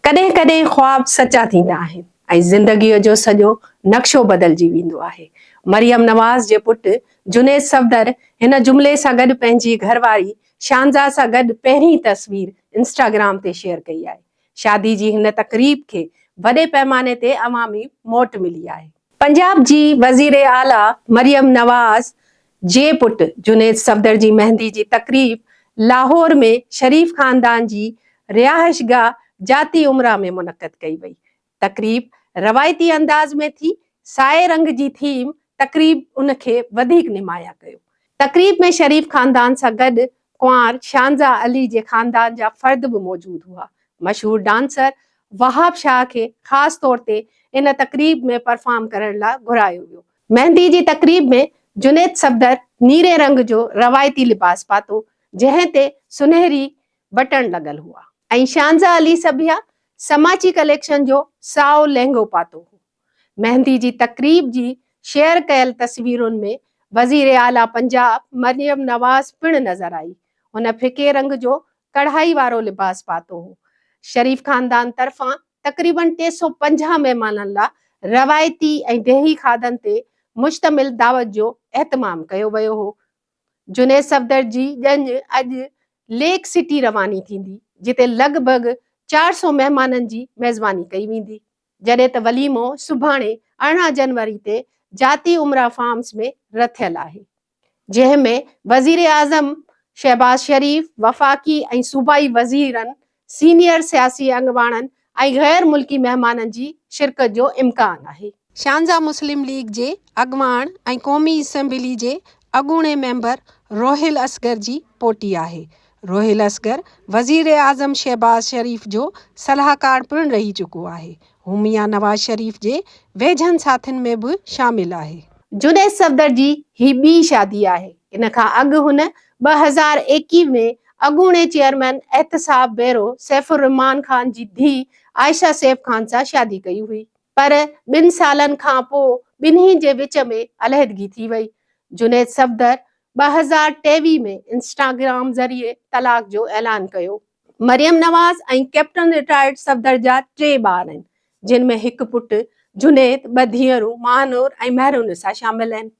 कॾहिं कॾहिं ख्वाब सचा थींदा आहिनि ऐं ज़िंदगीअ जो सॼो नक्शो बदिलजी वेंदो आहे। मरियम नवाज़ जे पुटु जुनैद सफ़दर हिन जुमिले सां गॾु पंहिंजी घरवारी शानज़ा सां गॾु पहिरीं तस्वीर इंस्टाग्राम ते शेयर कई आहे। शादी जी हिन तक़रीब खे वॾे पैमाने ते अवामी मोट मिली आहे। पंजाब जी वज़ीर आला मरियम नवाज़ जे पुटु जुनैद सफ़दर जी मेहंदी जी तक़रीब लाहौर में शरीफ़ ख़ानदान जी रिहाइशगाह जाती उमरा में मुनक़द कई वई। तक़रीब रवायती अंदाज़ में थी। साए रंग जी थीम तक़रीब उनखे वधीक निमाया कयो। तक़रीब में शरीफ़ ख़ानदान सां गॾु कुंवार शानज़ा अली जे ख़ानदान जा फ़र्द बि मौजूद हुआ। मशहूर डांसर वहाब शाह खे ख़ासि तौर ते इन तक़रीब में परफॉर्म करण लाइ घुरायो वियो। मेहंदी जी तक़रीब में जुनैद सफ़दर नीरे रंग जो रवायती लिबास पातो, जंहिं ते सुनहरी बटन लॻल हुआ ऐं शानज़ा अली सबिया समाची कलेक्शन जो साओ लहंगो पातो हो। मेहंदी जी तक़रीब जी शेयर कयल तस्वीरुनि में वज़ीर आला पंजाब मरियम नवाज़ पिणु नज़र आई। हुन फिके रंग जो कढ़ाई वारो लिबास पातो हो। शरीफ़ ख़ानदान तरफ़ां तक़रीबन 350 महिमाननि लाइ रवायती ऐं देही खाधनि ते मुश्तमिल दावत जो एहतमाम कयो वियो हो। जुनैद सफ़दर जी ॼञ अॼु लेक सिटी रवानी थींदी, जिते लॻभॻि 400 महिमाननि जी मेज़बानी कई वेंदी, जॾहिं त वलीमो सुभाणे 18 जनवरी ते जाती उमरा फार्म्स में रथियल आहे, जंहिं में वज़ीर आज़म शहबाज शरीफ़, वफ़ाक़ी ऐं सूबाई वज़ीरनि, सीनियर सियासी अॻवाननि ऐं गैर मुल्की महिमाननि जी शिरकत जो इम्कान आहे। शानज़ा मुस्लिम लीग जे अॻवान ऐं क़ौमी असेंबली जे अॻूणे मेंबर रोहिल असगर जी पोटी आहे। रोहिल असगर वज़ीर आज़म शहबाज शरीफ़ जो सलाहकार पिणु रही चुको आहे। हू मियां नवाज़ शरीफ़ जे वेझनि साथियुनि में बि शामिल आहे। जुनैद सफ़दर जी ही ॿी शादी आहे। इन खां अॻु हुन 2021 में अॻूणे चेयरमैन एहतसाब बैरो सैफुर रहमान ख़ान जी धीउ आयशा सैफ ख़ान सां शादी कई हुई, पर 2 सालनि खां पोइ ॿिन्ही जे विच में अलहदगी थी वई। जुनैद सफ़दर 2023 में इंस्टाग्राम ज़रिए तलाक जो ऐलान कयो। मरियम नवाज़ ऐं कैप्टन रिटायर्ड सफ़दर जा 3 ॿार आहिनि, जिन में हिकु पुटु जुनैद, 2 धीअरूं महानूर ऐं महरुनिसा शामिल आहिनि।